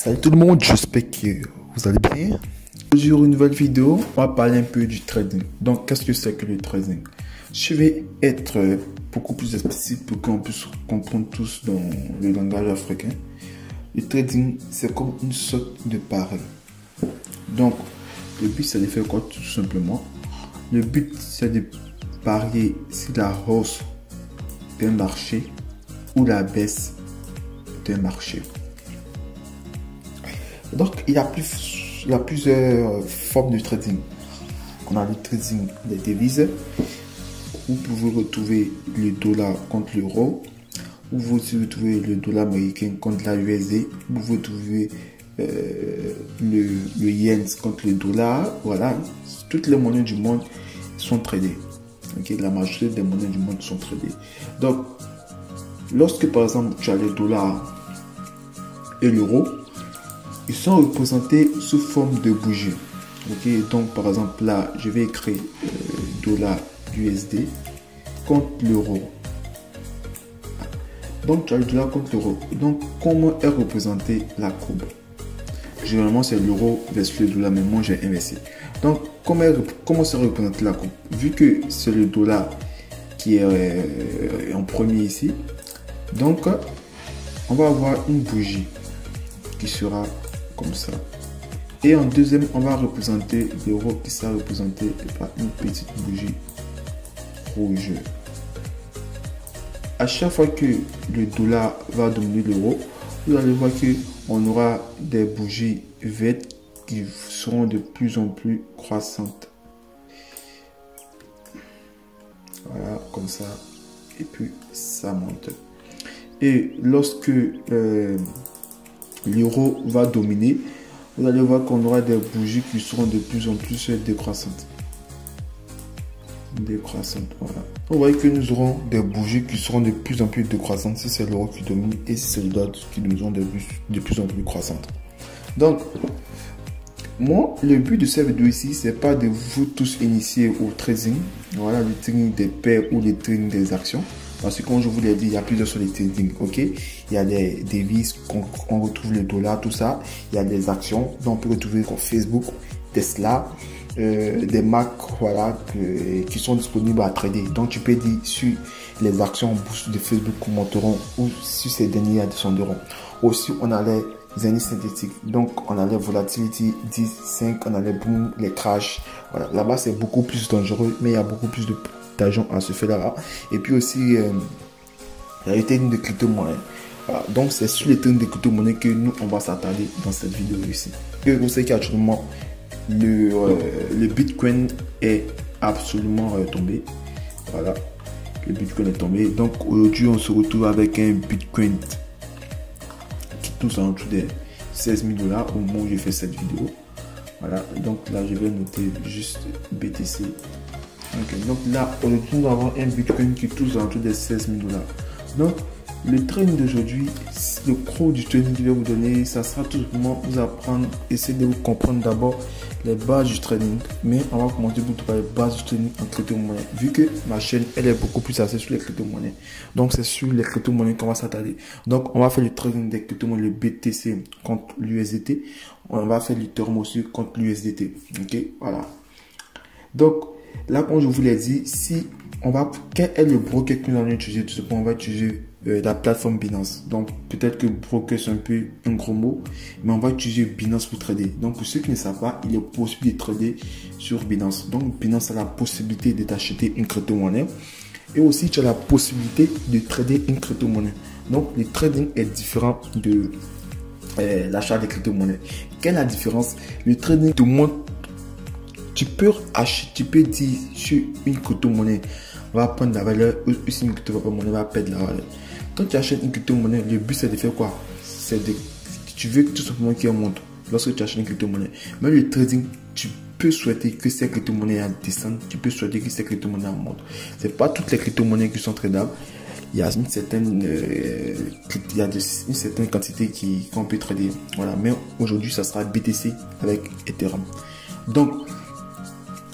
Salut tout le monde, j'espère que vous allez bien. Aujourd'hui, une nouvelle vidéo, on va parler un peu du trading. Donc, qu'est-ce que c'est que le trading? Je vais être beaucoup plus explicite pour qu'on puisse comprendre tous dans le langage africain. Le trading, c'est comme une sorte de pari. Donc, le but, c'est de faire quoi tout simplement? Le but, c'est de parier sur la hausse d'un marché ou la baisse d'un marché. Donc, il y a plusieurs formes de trading. On a le trading des devises. Vous pouvez retrouver le dollar contre l'euro. Vous pouvez retrouver le dollar américain contre la USD. Vous pouvez retrouver le yen contre le dollar. Voilà. Toutes les monnaies du monde sont tradées. Okay? La majorité des monnaies du monde sont tradées. Donc, lorsque par exemple tu as le dollar et l'euro, ils sont représentés sous forme de bougies. Okay? Donc, par exemple, là, je vais écrire dollar USD contre l'euro. Donc, tu as le dollar contre l'euro. Donc, comment est représentée la courbe? Généralement, c'est l'euro versus le dollar, mais moi, j'ai inversé. Donc, comment se représente la courbe? Vu que c'est le dollar qui est en premier ici, donc, on va avoir une bougie qui sera comme ça. Et en deuxième, on va représenter l'euro qui sera représenté par une petite bougie rouge. À chaque fois que le dollar va dominer l'euro, vous allez voir que on aura des bougies vertes qui seront de plus en plus croissantes. Voilà, comme ça. Et puis, ça monte. Et lorsque l'euro va dominer, vous allez voir qu'on aura des bougies qui seront de plus en plus décroissantes. Voilà. Vous voyez que nous aurons des bougies qui seront de plus en plus décroissantes si c'est l'euro qui domine et si c'est le dollar qui nous ont de plus en plus croissantes. Donc, moi, le but de cette vidéo ici, c'est pas de vous tous initier au trading. Voilà, le trading des paires ou le trading des actions. Parce que comme je vous l'ai dit, il y a plusieurs sortes de trading, ok? Il y a des devises, on retrouve le dollar, tout ça. Il y a des actions, dont on peut retrouver comme Facebook, Tesla, des marques, voilà, qui sont disponibles à trader. Donc, tu peux dire sur les actions en bourse de Facebook qui monteront ou sur ces derniers descendront. Aussi, on a les indices synthétiques. Donc, on a les volatility 10, 5, on a les boom, les crash. Voilà, là-bas, c'est beaucoup plus dangereux, mais il y a beaucoup plus d'argent à se faire là. Et puis aussi, il y a les trading de crypto-monnaie. Voilà, donc, c'est sur les trading de crypto-monnaie que nous, on va s'attarder dans cette vidéo ici. Et vous savez qu'actuellement, le Bitcoin est absolument tombé. Voilà, le Bitcoin est tombé. Donc, aujourd'hui, on se retrouve avec un Bitcoin qui touche en dessous des 16 000 $ au moment où j'ai fait cette vidéo. Voilà, donc là, je vais noter juste BTC. Okay. Donc là, aujourd'hui, nous avons un Bitcoin qui touche en dessous des 16 000 $. Donc, le trading d'aujourd'hui, le gros du trading que je vais vous donner, ça sera tout simplement vous apprendre, essayer de vous comprendre d'abord les bases du trading. Mais on va commencer par les bases du trading en crypto-monnaie. Vu que ma chaîne, elle est beaucoup plus axée sur les crypto-monnaies. Donc, c'est sur les crypto-monnaies qu'on va s'attarder. Donc, on va faire le trading des crypto-monnaies, le BTC contre l'USDT. On va faire l'Ethereum aussi contre l'USDT. Ok, voilà. Donc, là, comme je vous l'ai dit, quel est le broker que nous allons utiliser? Tout simplement, on va utiliser la plateforme Binance. Donc, peut-être que broker c'est un peu un gros mot, mais on va utiliser Binance pour trader. Donc, pour ceux qui ne savent pas, il est possible de trader sur Binance. Donc, Binance a la possibilité de t'acheter une crypto-monnaie. Et aussi, tu as la possibilité de trader une crypto-monnaie. Donc, le trading est différent de l'achat des crypto-monnaies. Quelle est la différence? Le trading te montre. Tu peux dire sur une crypto-monnaie va prendre la valeur ou si une crypto-monnaie va perdre la valeur. Quand tu achètes une crypto-monnaie, le but c'est de faire quoi? Tu veux tout simplement qu'elle monte lorsque tu achètes une crypto-monnaie. Mais le trading, tu peux souhaiter que cette crypto-monnaie descende, tu peux souhaiter que cette crypto-monnaie monte. C'est pas toutes les crypto-monnaies qui sont tradables. Il y a une certaine quantité qu'on peut trader. Voilà, mais aujourd'hui, ça sera BTC avec Ethereum. Donc,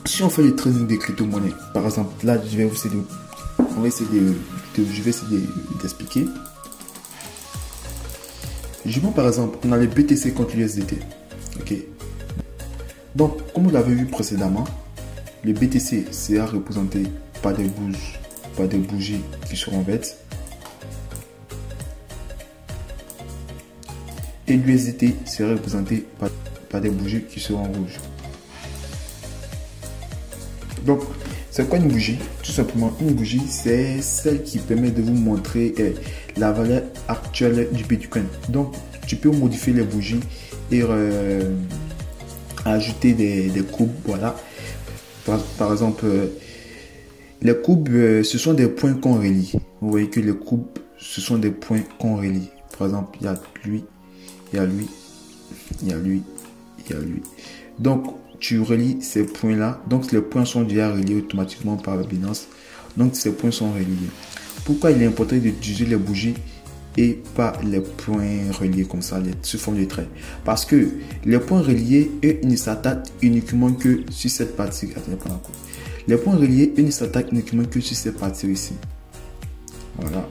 si on fait le trading des crypto-monnaies, par exemple, là, je vais essayer d'expliquer. je prends par exemple, on a le BTC contre l'USDT. Ok. Donc, comme vous l'avez vu précédemment, le BTC sera représenté par des bougies qui seront vertes. Et l'USDT sera représenté par des bougies qui seront rouges. Donc, c'est quoi une bougie? Tout simplement, une bougie, c'est celle qui permet de vous montrer la valeur actuelle du Bitcoin. Donc, tu peux modifier les bougies et ajouter des courbes. Voilà. Par exemple, les courbes, ce sont des points qu'on relie. Vous voyez que les courbes, ce sont des points qu'on relie. Par exemple, il y a lui, il y a lui, il y a lui, il y a lui. Donc, tu relis ces points-là. Donc, les points sont déjà reliés automatiquement par la Binance. Donc, ces points sont reliés. Pourquoi il est important d'utiliser les bougies et pas les points reliés comme ça, sous forme de traits? Parce que les points reliés, eux, ils ne s'attaquent uniquement que sur cette partie. Attendez, pas la les points reliés, eux, ne s'attaquent uniquement que sur cette partie ici. Voilà.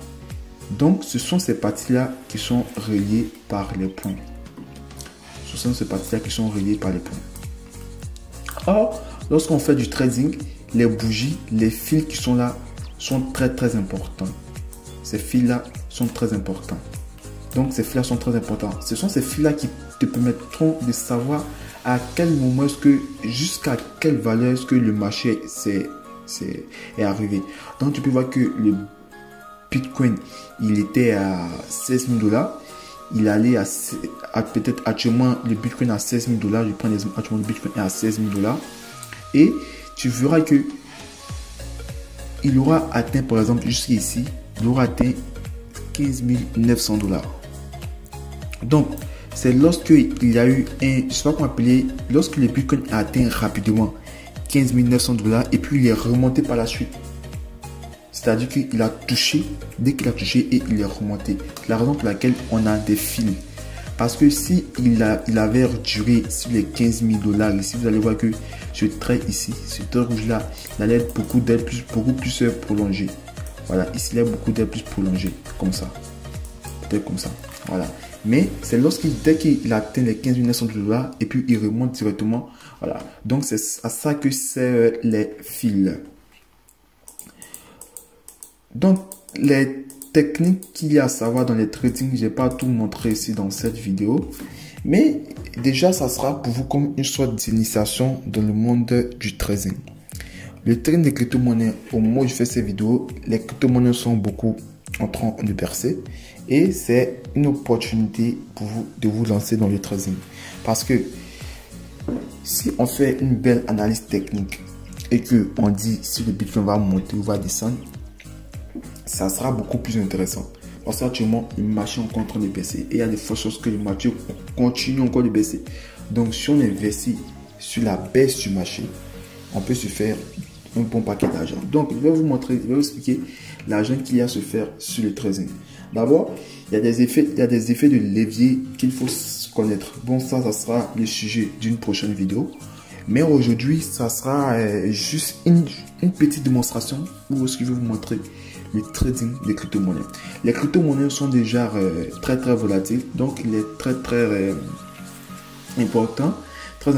Donc, ce sont ces parties-là qui sont reliées par les points. Ce sont ces parties-là qui sont reliées par les points. Or, lorsqu'on fait du trading, les bougies, les fils qui sont là sont très importants. Ces fils-là sont très importants. Donc, ces fils-là sont très importants. Ce sont ces fils-là qui te permettront de savoir à quel moment est-ce que, jusqu'à quelle valeur est-ce que le marché est arrivé. Donc, tu peux voir que le Bitcoin, il était à 16 000 $. Il allait à peut-être actuellement le Bitcoin à 16 000 $. Je prends l'exemple, actuellement le Bitcoin est à 16 000 $. Et tu verras que il aura atteint, par exemple, jusqu'ici, il aura atteint 15 900 $. Donc, c'est lorsque il y a eu un, je sais pas comment appeler, lorsque le Bitcoin a atteint rapidement 15 900 $ et puis il est remonté par la suite. C'est-à-dire qu'il a touché, dès qu'il a touché et il est remonté. C'est la raison pour laquelle on a des fils. Parce que si il avait duré sur les 15 000 $, ici vous allez voir que ce trait ici, ce trait rouge là, il allait être beaucoup plus prolongé. Voilà, ici il y a beaucoup d'air plus prolongé, comme ça. Peut-être comme ça. Voilà. Mais c'est dès qu'il atteint les 15 900 $ et puis il remonte directement. Voilà. Donc c'est à ça que servent les fils. Donc, les techniques qu'il y a à savoir dans les trading, je n'ai pas tout montré ici dans cette vidéo. Mais déjà, ça sera pour vous comme une sorte d'initiation dans le monde du trading. Le trading des crypto-monnaies, au moment où je fais ces vidéos, les crypto-monnaies sont beaucoup en train de percer. Et c'est une opportunité pour vous de vous lancer dans le trading. Parce que si on fait une belle analyse technique et qu'on dit si le Bitcoin va monter ou va descendre, ça sera beaucoup plus intéressant. Parce qu'actuellement, le marché est en train de baisser. Et il y a des fortes choses que le marché continue encore de baisser. Donc, si on investit sur la baisse du marché, on peut se faire un bon paquet d'argent. Donc, je vais vous montrer, je vais vous expliquer l'argent qu'il y a à se faire sur le trading. D'abord, il y a des effets de levier qu'il faut connaître. Bon, ça sera le sujet d'une prochaine vidéo. Mais aujourd'hui, ça sera juste une petite démonstration où ce que je vais vous montrer le trading des crypto-monnaies. Les crypto-monnaies sont déjà très volatiles, donc il est très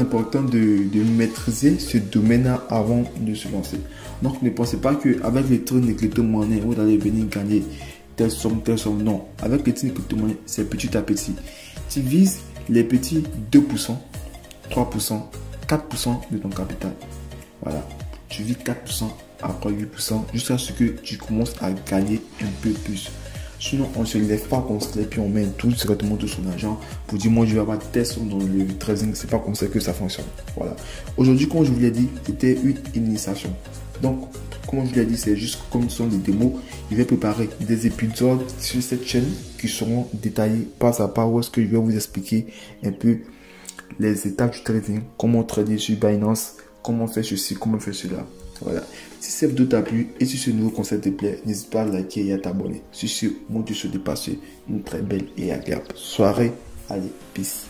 important de maîtriser ce domaine-là avant de se lancer. Donc ne pensez pas qu'avec le trading des crypto-monnaies, vous allez venir gagner telle somme. Non, avec le trading des crypto-monnaies, c'est petit à petit. Tu vises les petits 2%, 3%, 4% de ton capital. Voilà, tu vis 4%, après 8%, jusqu'à ce que tu commences à gagner un peu plus. Sinon, on ne se lève pas comme ça et puis on met directement tout son argent pour dire moi je vais avoir tel somme dans le trading. C'est pas comme ça que ça fonctionne. Voilà. Aujourd'hui, comme je vous l'ai dit, c'était une initiation. Donc, comme je vous l'ai dit, c'est juste comme ce sont des démos. Je vais préparer des épisodes sur cette chaîne qui seront détaillés pas à pas où est-ce que je vais vous expliquer un peu les étapes du trading, comment trader sur Binance, comment faire ceci, comment faire cela. Voilà. Si cette vidéo t'a plu et si ce nouveau concept te plaît, n'hésite pas à liker et à t'abonner. Sur ce, moi je te souhaite de passer une très belle et agréable soirée. Allez, peace.